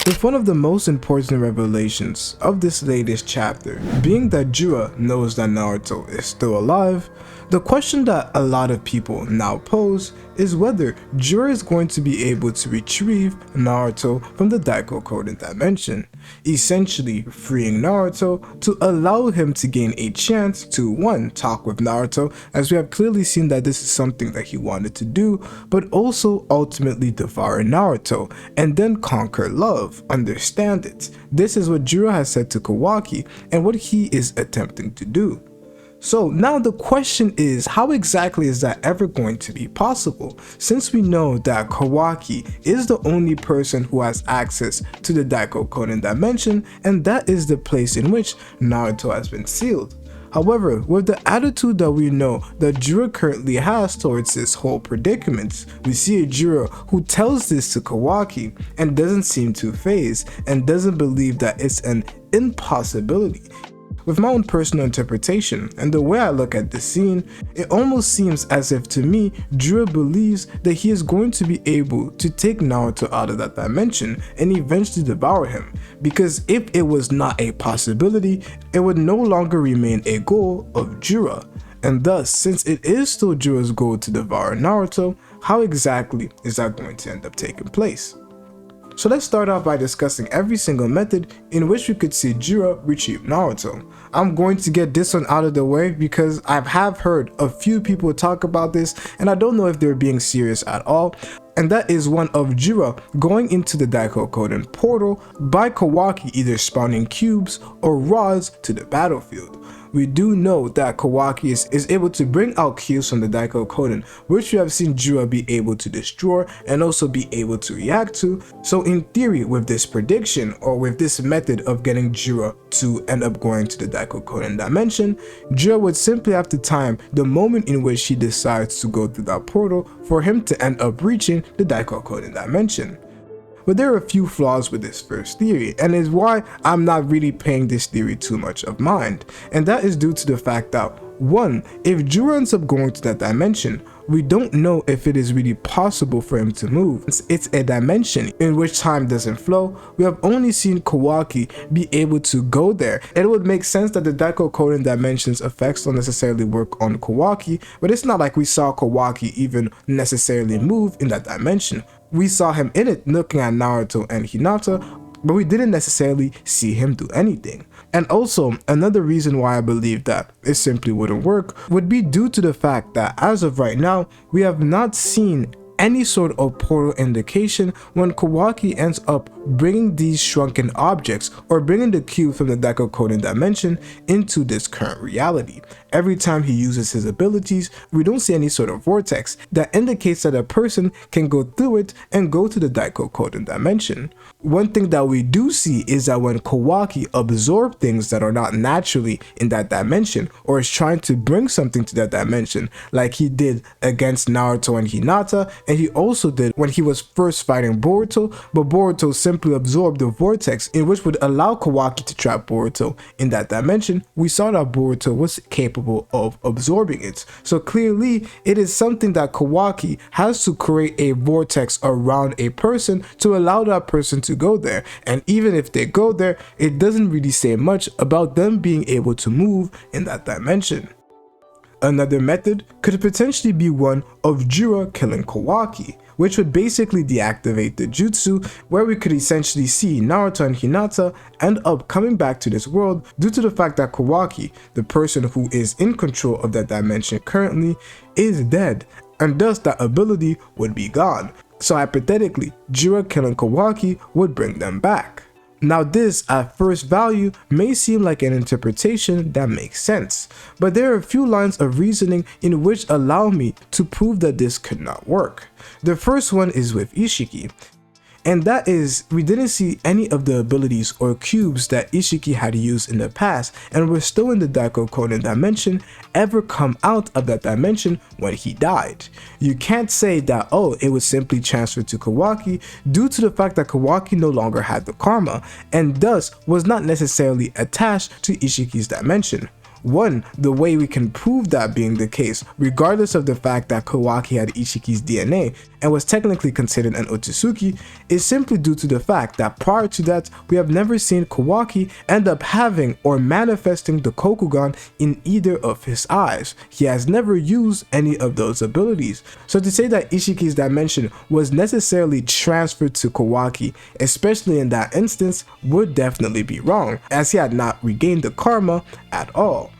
with one of the most important revelations of this latest chapter being that Jura knows that Naruto is still alive. The question that a lot of people now pose is whether Jura is going to be able to retrieve Naruto from the Daiko Codon dimension, essentially freeing Naruto to allow him to gain a chance to 1. Talk with Naruto, as we have clearly seen that this is something that he wanted to do, but also ultimately devour Naruto and then conquer love, understand it. This is what Jura has said to Kawaki and what he is attempting to do. So now the question is, how exactly is that ever going to be possible, since we know that Kawaki is the only person who has access to the Daiko Codon dimension, and that is the place in which Naruto has been sealed. However, with the attitude that we know that Jura currently has towards this whole predicament, we see a Jura who tells this to Kawaki and doesn't seem too fazed and doesn't believe that it's an impossibility. With my own personal interpretation and the way I look at this scene, it almost seems as if to me, Jura believes that he is going to be able to take Naruto out of that dimension and eventually devour him, because if it was not a possibility, it would no longer remain a goal of Jura. And thus, since it is still Jura's goal to devour Naruto, how exactly is that going to end up taking place? So let's start off by discussing every single method in which we could see Jura retrieve Naruto. I'm going to get this one out of the way because I have heard a few people talk about this and I don't know if they're being serious at all. And that is one of Jura going into the Daiko Codon portal by Kawaki either spawning cubes or rods to the battlefield. We do know that Kawaki is able to bring out cubes from the Daiko Codon, which we have seen Jura be able to destroy and also be able to react to. So in theory, with this prediction or with this method of getting Jura to end up going to the Daiko Codon dimension, Jura would simply have to time the moment in which he decides to go through that portal for him to end up reaching the Daiko Codon dimension. But there are a few flaws with this first theory, and is why I'm not really paying this theory too much of mind. And that is due to the fact that 1. If Jura ends up going to that dimension, we don't know if it is really possible for him to move. It's a dimension in which time doesn't flow. We have only seen Kawaki be able to go there. It would make sense that the Daiko Codon dimension's effects don't necessarily work on Kawaki, but it's not like we saw Kawaki even necessarily move in that dimension. We saw him in it looking at Naruto and Hinata, but we didn't necessarily see him do anything. And also, another reason why I believe that it simply wouldn't work would be due to the fact that as of right now, we have not seen any sort of portal indication when Kawaki ends up bringing these shrunken objects or bringing the cube from the Daiko Codon dimension into this current reality. Every time he uses his abilities, we don't see any sort of vortex that indicates that a person can go through it and go to the Daiko Codon dimension. One thing that we do see is that when Kawaki absorbs things that are not naturally in that dimension or is trying to bring something to that dimension, like he did against Naruto and Hinata, and he also did when he was first fighting Boruto, but Boruto simply absorbed the vortex in which would allow Kawaki to trap Boruto in that dimension. We saw that Boruto was capable of absorbing it. So clearly it is something that Kawaki has to create a vortex around a person to allow that person to go there. And even if they go there, it doesn't really say much about them being able to move in that dimension. Another method could potentially be one of Jura killing Kawaki, which would basically deactivate the jutsu, where we could essentially see Naruto and Hinata end up coming back to this world due to the fact that Kawaki, the person who is in control of that dimension currently, is dead, and thus that ability would be gone. So hypothetically, Jura killing Kawaki would bring them back. Now this, at first value, may seem like an interpretation that makes sense, but there are a few lines of reasoning in which allow me to prove that this could not work. The first one is with Ishiki. And that is, we didn't see any of the abilities or cubes that Ishiki had used in the past and were still in the Daiko Codon dimension ever come out of that dimension when he died. You can't say that, oh, it was simply transferred to Kawaki due to the fact that Kawaki no longer had the karma and thus was not necessarily attached to Ishiki's dimension. One, the way we can prove that being the case, regardless of the fact that Kawaki had Ishiki's DNA and was technically considered an Otsutsuki, is simply due to the fact that prior to that, we have never seen Kawaki end up having or manifesting the Kokugan in either of his eyes. He has never used any of those abilities. So to say that Ishiki's dimension was necessarily transferred to Kawaki, especially in that instance, would definitely be wrong, as he had not regained the karma at all.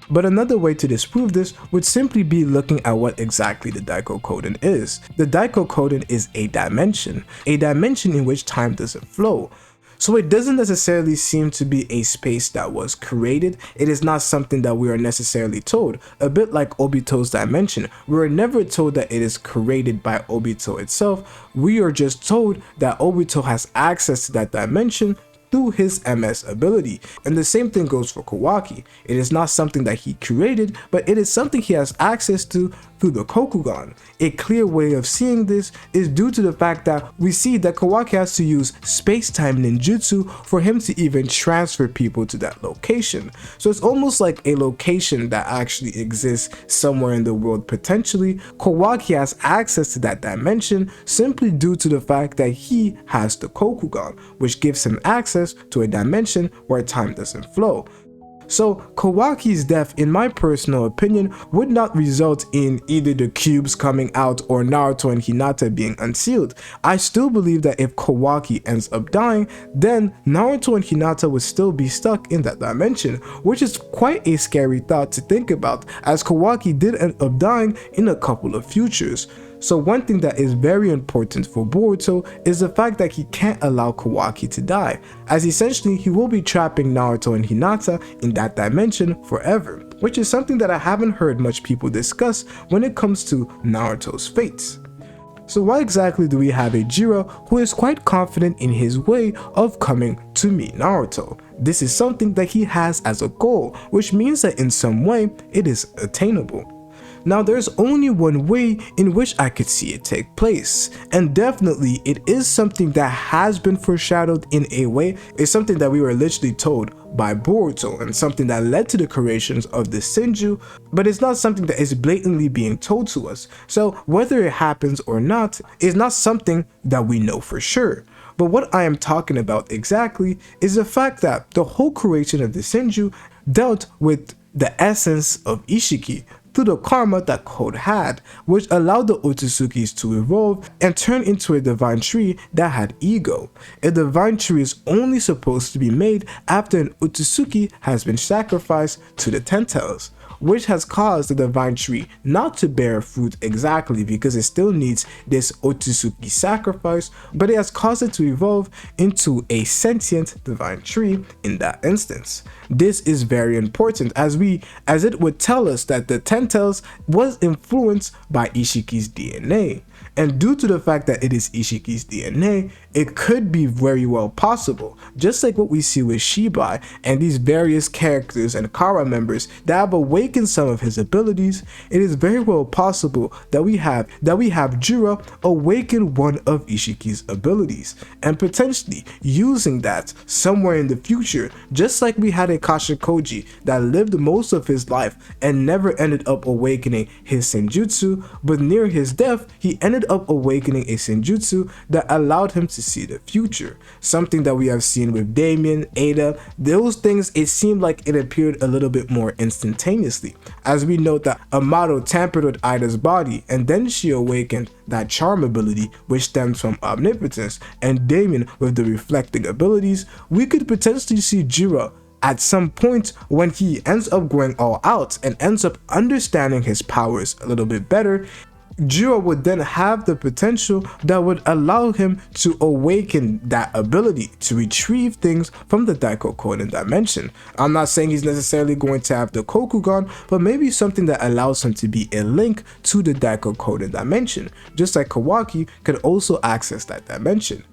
But another way to disprove this would simply be looking at what exactly the Daikokoden is. The Daikokoden is a dimension in which time doesn't flow. So it doesn't necessarily seem to be a space that was created. It is not something that we are necessarily told. A bit like Obito's dimension, we are never told that it is created by Obito itself. We are just told that Obito has access to that dimension through his MS ability. And the same thing goes for Kawaki. It is not something that he created, but it is something he has access to through the Kokugan. A clear way of seeing this is due to the fact that we see that Kawaki has to use space-time ninjutsu for him to even transfer people to that location. So it's almost like a location that actually exists somewhere in the world potentially. Kawaki has access to that dimension simply due to the fact that he has the Kokugan, which gives him access to a dimension where time doesn't flow. So Kawaki's death, in my personal opinion, would not result in either the cubes coming out or Naruto and Hinata being unsealed. I still believe that if Kawaki ends up dying, then Naruto and Hinata would still be stuck in that dimension, which is quite a scary thought to think about, as Kawaki did end up dying in a couple of futures. So one thing that is very important for Boruto is the fact that he can't allow Kawaki to die, as essentially he will be trapping Naruto and Hinata in that dimension forever, which is something that I haven't heard much people discuss when it comes to Naruto's fates. So why exactly do we have a Jura who is quite confident in his way of coming to meet Naruto? This is something that he has as a goal, which means that in some way it is attainable. Now there's only one way in which I could see it take place, and definitely it is something that has been foreshadowed in a way. It's something that we were literally told by Boruto and something that led to the creations of the Senju, but it's not something that is blatantly being told to us. So whether it happens or not is not something that we know for sure. But what I am talking about exactly is the fact that the whole creation of the Senju dealt with the essence of Ishiki, through the karma that Code had, which allowed the Otsutsukis to evolve and turn into a divine tree that had ego. A divine tree is only supposed to be made after an Otsutsuki has been sacrificed to the Ten-Tails, which has caused the divine tree not to bear fruit exactly because it still needs this Otsutsuki sacrifice, but it has caused it to evolve into a sentient divine tree in that instance. This is very important as it would tell us that the Ten-Tails was influenced by Ishiki's DNA. And due to the fact that it is Ishiki's DNA, it could be very well possible, just like what we see with Shibai and these various characters and Kara members that have awakened some of his abilities. It is very well possible that we have Jura awaken one of Ishiki's abilities and potentially using that somewhere in the future, just like we had a Kashikoji that lived most of his life and never ended up awakening his senjutsu, but near his death he ended up awakening a senjutsu that allowed him to see the future. Something that we have seen with Damien, Ada, those things, it seemed like it appeared a little bit more instantaneously, as we note that Amato tampered with Ida's body and then she awakened that charm ability which stems from omnipotence, and Damien with the reflecting abilities. We could potentially see Jura at some point when he ends up going all out and ends up understanding his powers a little bit better. Jura would then have the potential that would allow him to awaken that ability to retrieve things from the Daikokoden dimension. I'm not saying he's necessarily going to have the Kokugan, but maybe something that allows him to be a link to the Daikokoden dimension, just like Kawaki could also access that dimension.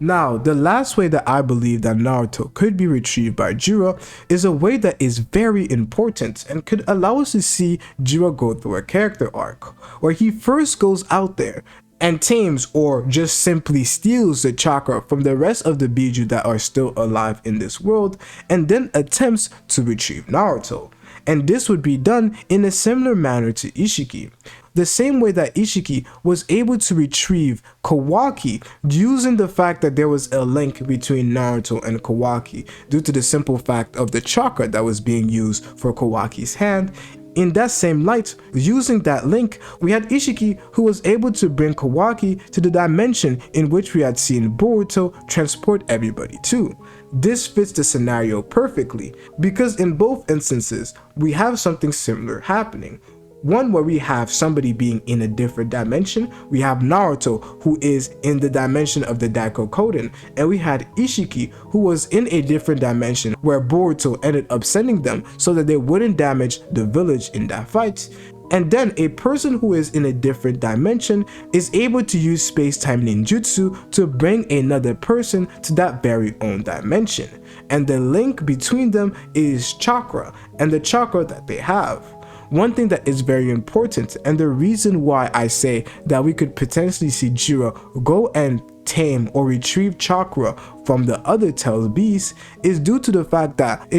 Now, the last way that I believe that Naruto could be retrieved by Jura is a way that is very important and could allow us to see Jura go through a character arc, where he first goes out there and tames or just simply steals the chakra from the rest of the Biju that are still alive in this world, and then attempts to retrieve Naruto. and this would be done in a similar manner to Ishiki. The same way that Ishiki was able to retrieve Kawaki using the fact that there was a link between Naruto and Kawaki due to the simple fact of the chakra that was being used for Kawaki's hand. In that same light, using that link, we had Ishiki who was able to bring Kawaki to the dimension in which we had seen Boruto transport everybody to. This fits the scenario perfectly because in both instances, we have something similar happening. One where we have somebody being in a different dimension, we have Naruto who is in the dimension of the Daikokoden, and we had Ishiki who was in a different dimension where Boruto ended up sending them so that they wouldn't damage the village in that fight. And then a person who is in a different dimension is able to use space-time ninjutsu to bring another person to that very own dimension. And the link between them is chakra and the chakra that they have. One thing that is very important, and the reason why I say that we could potentially see Jura go and tame or retrieve chakra from the other tailed beasts is due to the fact that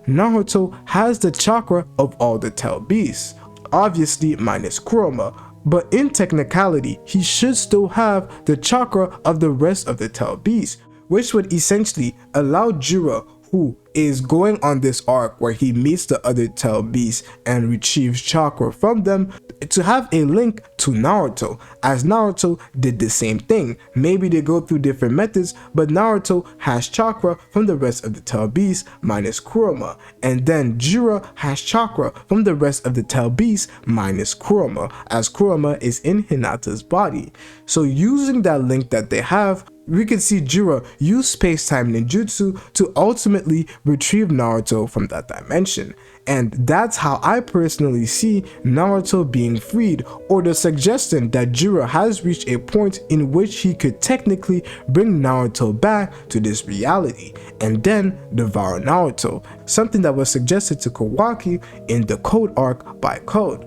Naruto has the chakra of all the tailed beasts, obviously minus Kurama. But in technicality, he should still have the chakra of the rest of the tailed beasts, which would essentially allow Jura, who is going on this arc where he meets the other tailed beasts and retrieves chakra from them, to have a link to Naruto, as Naruto did the same thing. Maybe they go through different methods, but Naruto has chakra from the rest of the tailed beasts minus Kurama, and then Jura has chakra from the rest of the tailed beasts minus Kurama, as Kurama is in Hinata's body. So using that link that they have, we can see Jura use space-time ninjutsu to ultimately retrieve Naruto from that dimension. And that's how I personally see Naruto being freed, or the suggestion that Jura has reached a point in which he could technically bring Naruto back to this reality and then devour Naruto, something that was suggested to Kawaki in the Code arc by Code.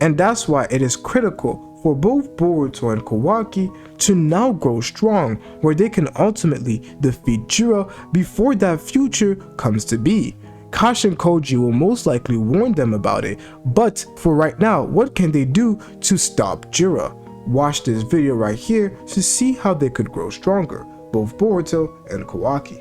And that's why it is critical for both Boruto and Kawaki to now grow strong, where they can ultimately defeat Jura before that future comes to be. Kashin Koji will most likely warn them about it, but for right now, what can they do to stop Jura? Watch this video right here to see how they could grow stronger, both Boruto and Kawaki.